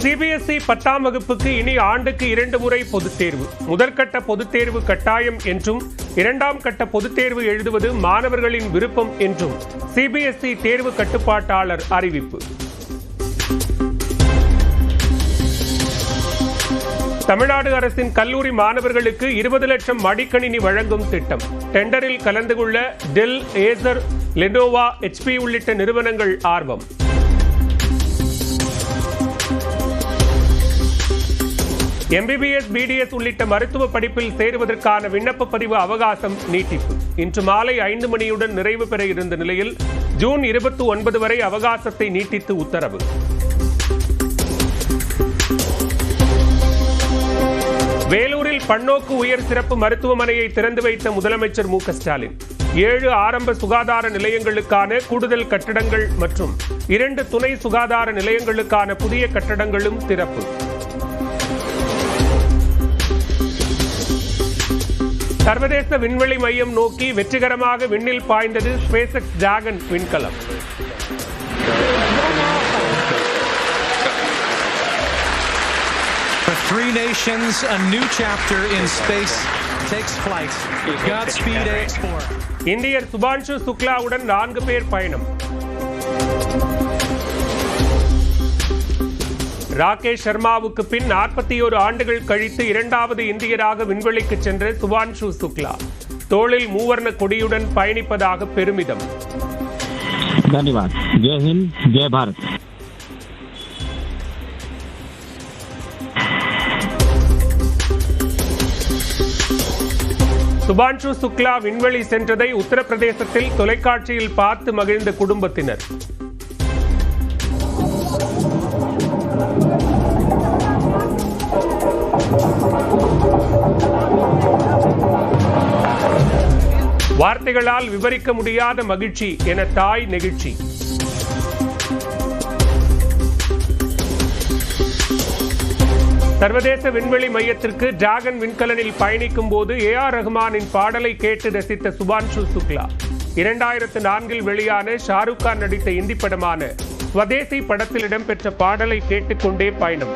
CBSE 10ஆம் வகுப்புக்கு இனி ஆண்டுக்கு 2 முறை பொதுத் தேர்வு. முதற்கட்ட பொதுத் தேர்வு கட்டாயம் என்றும் 2ஆம் கட்ட பொதுத் தேர்வு எழுதுவது மாணவர்களின் விருப்பம் என்றும் சிபிஎஸ்இ தேர்வு கட்டுப்பாட்டாளர் அறிவிப்பு. தமிழ்நாடு அரசின் கல்லூரி மாணவர்களுக்கு 20 லட்சம் மடிக்கணினி வழங்கும் திட்டம். டெண்டரில் கலந்து கொள்ள டெல், ஏசர், லெனோவா, HP உள்ளிட்ட நிறுவனங்கள் ஆர்வம். MBBS, BDS உள்ளிட்ட மருத்துவ படிப்பில் சேருவதற்கான விண்ணப்ப பதிவு அவகாசம் நீட்டிப்பு. இன்று மாலை 5 மணியுடன் நிறைவு பெற இருந்த நிலையில் ஜூன் 29 வரை அவகாசத்தை நீட்டித்து உத்தரவு. வேலூரில் பன்னோக்கு உயர் சிறப்பு மருத்துவமனையை திறந்து வைத்த முதலமைச்சர் மு.க.ஸ்டாலின் 7 ஆரம்ப சுகாதார நிலையங்களுக்கான கூடுதல் கட்டடங்கள் மற்றும் 2 துணை சுகாதார நிலையங்களுக்கான புதிய கட்டடங்களும் திறப்பு. சர்வதேச விண்வெளி மையம் நோக்கி வெற்றிகரமாக விண்ணில் பாய்ந்தது ஸ்பேஸ்எக்ஸ் டிராகன் விண்கலம். For 3 nations, a new chapter in space takes flight. Godspeed X4. இந்தியர் சுபான்ஷு சுக்லாவுடன் 4 பேர் பயணம். ராகேஷ் சர்மாவுக்கு பின் 41 ஆண்டுகள் கழித்து 2வது இந்தியராக விண்வெளிக்கு சென்ற சுபான்ஷு சுக்லா தோளில் மூவர்ண கொடியுடன் பயணிப்பதாக பெருமிதம். धन्यवाद. जय हिंद, जय भारत. சுபான்ஷு சுக்லா விண்வெளி சென்றதை உத்தரப்பிரதேசத்தில் தொலைக்காட்சியில் பார்த்து மகிழ்ந்த குடும்பத்தினர். வார்த்தைகளால் விவரிக்க முடியாத மகிழ்ச்சி என தாய் நெகிழ்ச்சி. சர்வதேச விண்வெளி மையத்திற்கு டிராகன் விண்கலனில் பயணிக்கும் போது AR ரஹ்மானின் பாடலை கேட்டு ரசித்த சுபான்ஷு சுக்லா 2004இல் வெளியான ஷாருக் கான் நடித்த இந்தி படமான ஸ்வதேசி படத்தில் இடம்பெற்ற பாடலை கேட்டுக்கொண்டே பயணம்.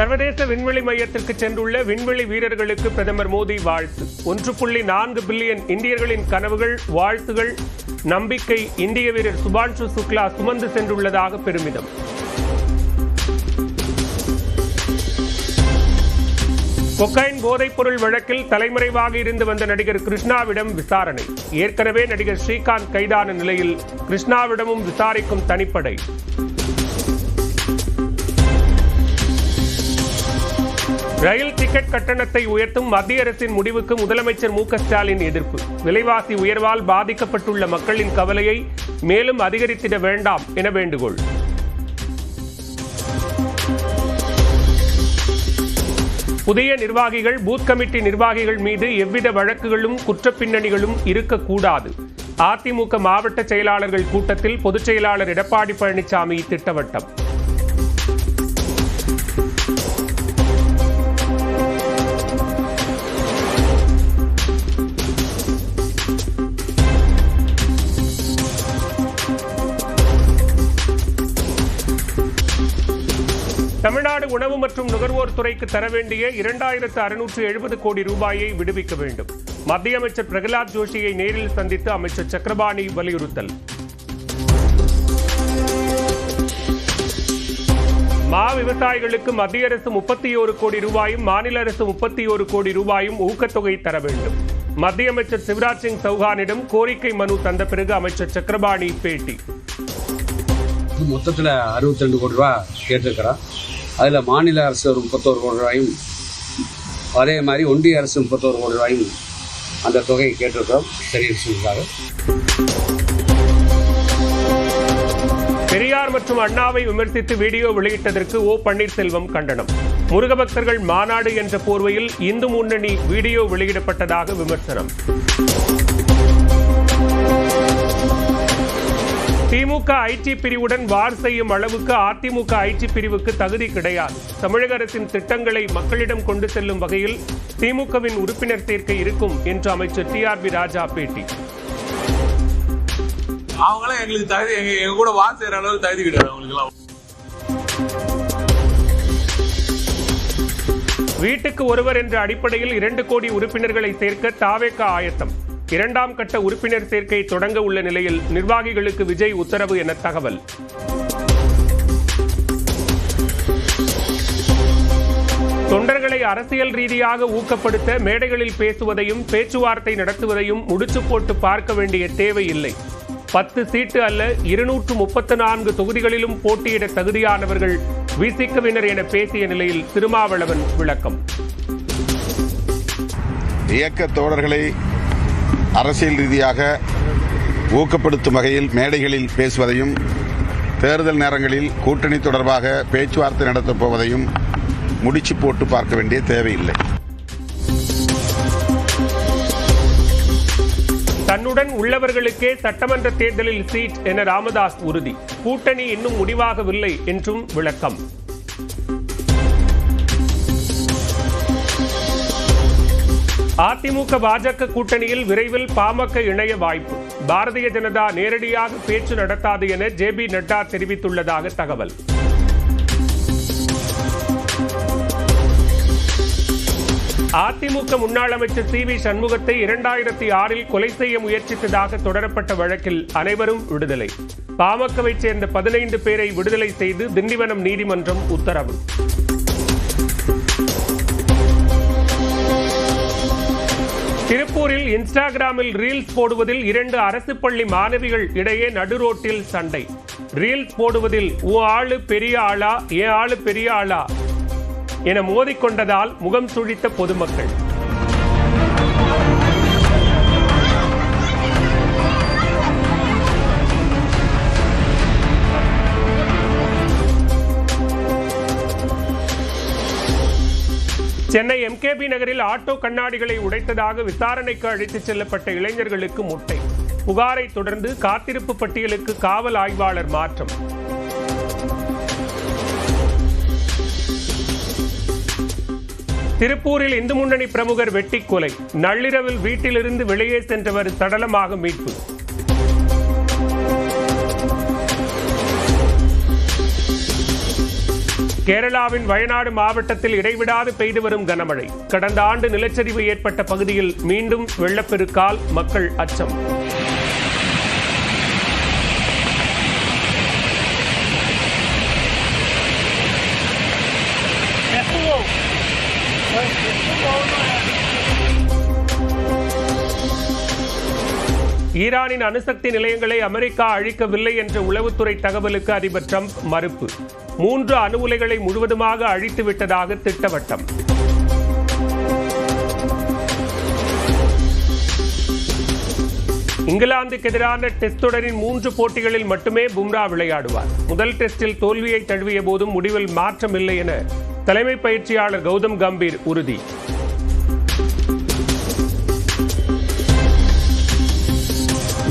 சர்வதேச விண்வெளி மையத்திற்கு சென்றுள்ள விண்வெளி வீரர்களுக்கு பிரதமர் மோடி வாழ்த்து. 1.4 பில்லியன் இந்தியர்களின் கனவுகள், வாழ்த்துகள், நம்பிக்கை இந்திய வீரர் சுபான்ஷு சுக்லா சுமந்து சென்றுள்ளதாக பெருமிதம். கொக்கைன் போதைப் பொருள் வழக்கில் தலைமறைவாக இருந்து வந்த நடிகர் கிருஷ்ணாவிடம் விசாரணை. ஏற்கனவே நடிகர் ஸ்ரீகாந்த் கைதான நிலையில் கிருஷ்ணாவிடமும் விசாரிக்கும் தனிப்படை. ரயில் டிக்கெட் கட்டணத்தை உயர்த்தும் மத்திய அரசின் முடிவுக்கு முதலமைச்சர் மு.க.ஸ்டாலின் எதிர்ப்பு. விலைவாசி உயர்வால் பாதிக்கப்பட்டுள்ள மக்களின் கவலையை மேலும் அதிகரித்திட வேண்டாம் என வேண்டுகோள். புதிய நிர்வாகிகள், பூத் கமிட்டி நிர்வாகிகள் மீது எவ்வித வழக்குகளும் குற்றப்பின்னணிகளும் இருக்கக்கூடாது. அதிமுக மாவட்ட செயலாளர்கள் கூட்டத்தில் பொதுச் செயலாளர் எடப்பாடி பழனிசாமி திட்டவட்டம். தமிழ்நாடு உணவு மற்றும் நுகர்வோர் துறைக்கு தர வேண்டிய 2670 கோடி ரூபாயை விடுவிக்க வேண்டும். மத்திய அமைச்சர் பிரகலாத் ஜோஷியை நேரில் சந்தித்து அமைச்சர் சக்கரபாணி வலியுறுத்தல். மா விவசாயிகளுக்கு மத்திய அரசு 31 கோடி ரூபாயும் மாநில அரசு 31 கோடி ரூபாயும் ஊக்கத்தொகை தர வேண்டும். மத்திய அமைச்சர் சிவராஜ் சிங் சௌஹானிடம் கோரிக்கை மனு தந்த பிறகு அமைச்சர் சக்கரபாணி பேட்டி. மொத்தத்தில் 62 கோடி ரூபா கேட்டிருக்கிறோம். அதில் மாநில அரசு ஒரு 31 கோடி ரூபாயும், அதே மாதிரி ஒன்றிய அரசு 31 கோடி ரூபாயும் அந்த தொகையை கேட்டிருக்கிறோம். தெரிவிச்சிருக்காங்க. பெரியார் மற்றும் அண்ணாவை விமர்சித்து வீடியோ வெளியிட்டதற்கு O. பன்னீர்செல்வம் கண்டனம். முருக பக்தர்கள் மாநாடு என்ற போர்வையில் இந்து முன்னணி வீடியோ வெளியிடப்பட்டதாக விமர்சனம். திமுக ஐடி பிரிவுடன் வார் செய்யும் அளவுக்கு அதிமுக ஐடி பிரிவுக்கு தகுதி கிடையாது. தமிழக அரசின் திட்டங்களை மக்களிடம் கொண்டு செல்லும் வகையில் திமுகவின் உறுப்பினர் சேர்க்கை இருக்கும் என்று அமைச்சர் டிஆர்பி ராஜா பேட்டி. அவங்களாம் எங்களுக்கு தகுதி, எங்க கூட வார் செய்யற அளவுக்கு தகுதி கிடையாது அவங்களுக்கு. வீட்டுக்கு ஒருவர் என்ற அடிப்படையில் 2 கோடி உறுப்பினர்களை சேர்க்க தாவேகா ஆயத்தம். 2ஆம் கட்ட உறுப்பினர் சேர்க்கை தொடங்க உள்ள நிலையில் நிர்வாகிகளுக்கு விஜய் உத்தரவு என தகவல். தொண்டர்களை அரசியல் ரீதியாக ஊக்கப்படுத்த மேடைகளில் பேசுவதையும் பேச்சுவார்த்தை நடத்துவதையும் முடிச்சு போட்டு பார்க்க வேண்டிய தேவை இல்லை. 10 சீட்டு அல்ல 234 தொகுதிகளிலும் போட்டியிட தகுதியானவர்கள் விசிகவினர் என பேசிய நிலையில் திருமாவளவன் விளக்கம். இயக்க தோழர்களை அரசியல் ரீதியாக ஊக்கப்படுத்தும் வகையில் மேடைகளில் பேசுவதையும் தேர்தல் நேரங்களில் கூட்டணி தொடர்பாக பேச்சுவார்த்தை நடத்தப் போவதையும் முடிச்சு போட்டு பார்க்க வேண்டிய தேவையில்லை. தன்னுடன் உள்ளவர்களுக்கே சட்டமன்ற தேர்தலில் சீட் என ராமதாஸ் உறுதி. கூட்டணி இன்னும் முடிவாகவில்லை என்றும் விளக்கம். அதிமுக பாஜக கூட்டணியில் விரைவில் பாமக இணைய வாய்ப்பு. பாரதிய ஜனதா நேரடியாக பேச்சு நடத்தாது என ஜேபி நட்டா தெரிவித்துள்ளதாக தகவல். அதிமுக முன்னாள் அமைச்சர் சி வி சண்முகத்தை 2006இல் கொலை செய்ய முயற்சித்ததாக தொடரப்பட்ட வழக்கில் அனைவரும் விடுதலை. பாமகவைச் சேர்ந்த 15 பேரை விடுதலை செய்து திண்டிவனம் நீதிமன்றம் உத்தரவு. திருப்பூரில் இன்ஸ்டாகிராமில் ரீல்ஸ் போடுவதில் 2 அரசு பள்ளி மாணவிகள் இடையே நடுரோட்டில் சண்டை. ரீல்ஸ் போடுவதில் உன் ஆளு பெரிய ஆளா என் ஆளு பெரிய ஆளா என மோதிக்கொண்டதால் முகம் சுழித்த பொதுமக்கள். சென்னை எம்கேபி நகரில் ஆட்டோ கண்ணாடிகளை உடைத்ததாக விசாரணைக்கு அழைத்துச் செல்லப்பட்ட இளைஞர்களுக்கு முட்டை. புகாரை தொடர்ந்து காத்திருப்பு பட்டியலுக்கு காவல் ஆய்வாளர் மாற்றம். திருப்பூரில் இந்து முன்னணி பிரமுகர் வெட்டி கொலை. நள்ளிரவில் வீட்டிலிருந்து வெளியே சென்றவர் சடலமாக மீட்பு. கேரளாவின் வயநாடு மாவட்டத்தில் இடைவிடாது பெய்து வரும் கனமழை. கடந்த ஆண்டு நிலச்சரிவு ஏற்பட்ட பகுதியில் மீண்டும் வெள்ளப்பெருக்கால் மக்கள் அச்சம். ஈரானின் அணுசக்தி நிலையங்களை அமெரிக்கா அழிக்கவில்லை என்ற உளவுத்துறை தகவலுக்கு அதிபர் டிரம்ப் மறுப்பு. 3 அணு உலைகளை முழுவதுமாக அழித்து விட்டதாக திட்டவட்டம். இங்கிலாந்துக்கு எதிரான டெஸ்ட் தொடரின் 3 போட்டிகளில் மட்டுமே பும்ரா விளையாடுவார். முதல் டெஸ்டில் தோல்வியை தழுவிய போதும் முடிவில் மாற்றமில்லை என தலைமை பயிற்சியாளர் கௌதம் கம்பீர் உறுதி.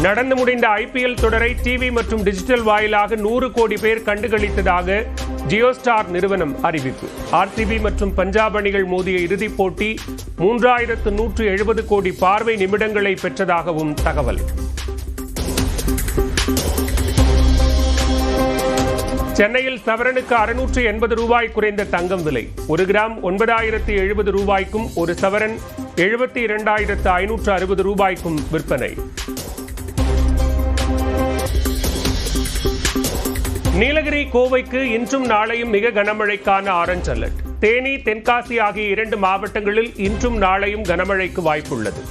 நடந்து முடிந்த ஐபிஎல் தொடரை டிவி மற்றும் டிஜிட்டல் வாயிலாக 100 கோடி பேர் கண்டுகளித்ததாக ஜியோ ஸ்டார் நிறுவனம் அறிவிப்பு. ஆர்சிபி மற்றும் பஞ்சாப் அணிகள் மோதிய இறுதிப் போட்டி 3170 கோடி பார்வை நிமிடங்களை பெற்றதாகவும் தகவல். சென்னையில் சவரனுக்கு 680 ரூபாய் குறைந்த தங்கம் விலை. 1 கிராம் 9070 ரூபாய்க்கும் 1 சவரன் 72,560 ரூபாய்க்கும் விற்பனை. நீலகிரி கோவைக்கு இன்றும் நாளையும் மிக கனமழைக்கான ஆரஞ்ச் அலர்ட். தேனி தென்காசி ஆகிய 2 மாவட்டங்களில் இன்றும் நாளையும் கனமழைக்கு வாய்ப்புள்ளது.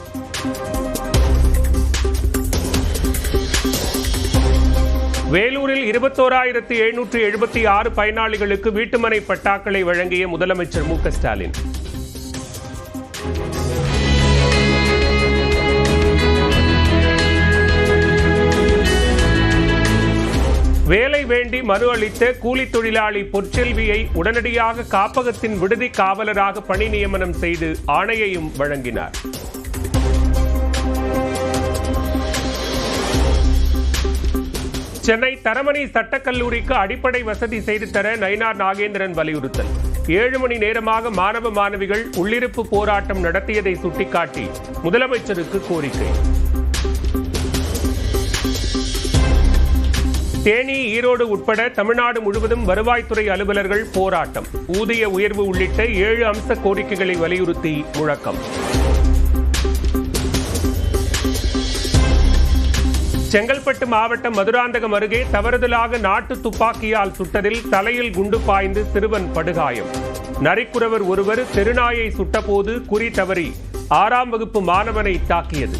வேலூரில் 21,776 பயனாளிகளுக்கு வீட்டுமனை பட்டாக்களை வழங்கிய முதலமைச்சர் மு.க. ஸ்டாலின். வேலை வேண்டி மனு அளித்த கூலி தொழிலாளி பொற்செல்வியை உடனடியாக காப்பகத்தின் விடுதி காவலராக பணி நியமனம் செய்து ஆணையையும் வழங்கினார். சென்னை தரமணி சட்டக்கல்லூரிக்கு அடிப்படை வசதி செய்து தர நயினார் நாகேந்திரன் வலியுறுத்தல். 7 மணி நேரமாக மாணவ மாணவிகள் உள்ளிருப்பு போராட்டம் நடத்தியதை சுட்டிக்காட்டி முதலமைச்சருக்கு கோரிக்கை. தேனி, ஈரோடு உட்பட தமிழ்நாடு முழுவதும் வருவாய்த்துறை அலுவலர்கள் போராட்டம். ஊதிய உயர்வு உள்ளிட்ட 7 அம்ச கோரிக்கைகளை வலியுறுத்தி முழக்கம். செங்கல்பட்டு மாவட்டம் மதுராந்தகம் அருகே தவறுதலாக நாட்டு துப்பாக்கியால் சுட்டதில் தலையில் குண்டு பாய்ந்து சிறுவன் படுகாயம். நரிக்குறவர் ஒருவர் தெருநாயை சுட்டபோது குறி தவறி 6ஆம் வகுப்பு மாணவனை தாக்கியது.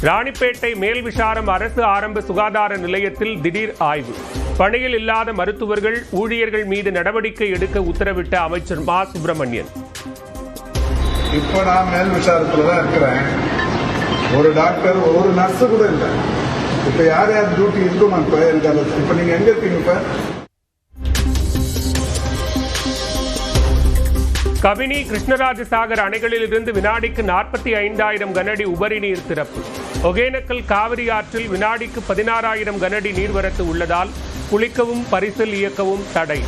ராணிப்பேட்டை மேல்விசாரம் அரசு ஆரம்ப சுகாதார நிலையத்தில் திடீர் ஆய்வு. பணியில் இல்லாத மருத்துவர்கள், ஊழியர்கள் மீது நடவடிக்கை எடுக்க உத்தரவிட்ட அமைச்சர் மா. சுப்பிரமணியன். இப்போ நான் மேல் விசாரத்துல தான் இருக்கிறேன். ஒரு டாக்டர், ஒரு நர்ஸ் கூட இல்லை. இப்ப யார் யார் டியூட்டி இருக்குமா? இப்ப எனக்கு இப்ப நீங்க எங்க இருக்கீங்க? இப்ப கபினி, கிருஷ்ணராஜசாகர் அணைகளில் இருந்து வினாடிக்கு 45,000 கனஅடி உபரி நீர் திறப்பு. ஒகேனக்கல் காவிரி ஆற்றில் வினாடிக்கு 16,000 கனஅடி நீர்வரத்து உள்ளதால் குளிக்கவும் பரிசல் இயக்கவும் தடை.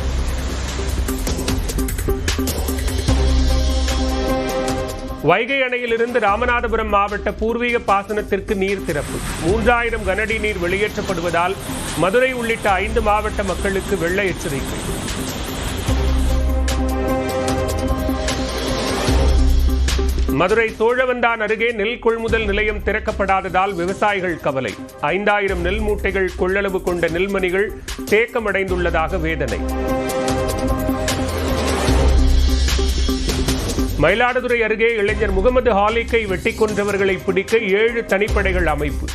வைகை அணையிலிருந்து ராமநாதபுரம் மாவட்ட பூர்வீக பாசனத்திற்கு நீர் திறப்பு. 3,000 கனஅடி நீர் வெளியேற்றப்படுவதால் மதுரை உள்ளிட்ட 5 மாவட்ட மக்களுக்கு வெள்ள எச்சரிக்கை. மதுரை சோழவந்தான் அருகே நெல் கொள்முதல் நிலையம் திறக்கப்படாததால் விவசாயிகள் கவலை. 5,000 நெல் மூட்டைகள் கொள்ளளவு கொண்ட நெல்மணிகள் தேக்கமடைந்துள்ளதாக வேதனை. மயிலாடுதுறை அருகே இளைஞர் முகமது ஹாலிக்கை வெட்டி கொன்றவர்களை பிடிக்க 7 தனிப்படைகள் அமைப்பு.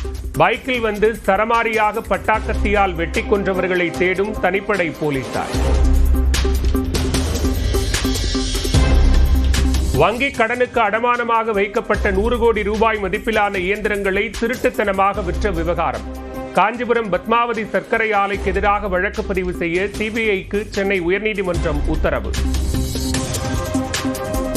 பைக்கில் வந்து சரமாரியாக பட்டாக்கத்தியால் வெட்டி கொன்றவர்களை தேடும் தனிப்படை போலீசார். வங்கிக் கடனுக்கு அடமானமாக வைக்கப்பட்ட 100 கோடி ரூபாய் மதிப்பிலான இயந்திரங்களை திருட்டுத்தனமாக விற்ற விவகாரம். காஞ்சிபுரம் பத்மாவதி சர்க்கரை ஆலைக்கு எதிராக வழக்கு பதிவு செய்ய சிபிஐக்கு சென்னை உயர்நீதிமன்றம் உத்தரவு.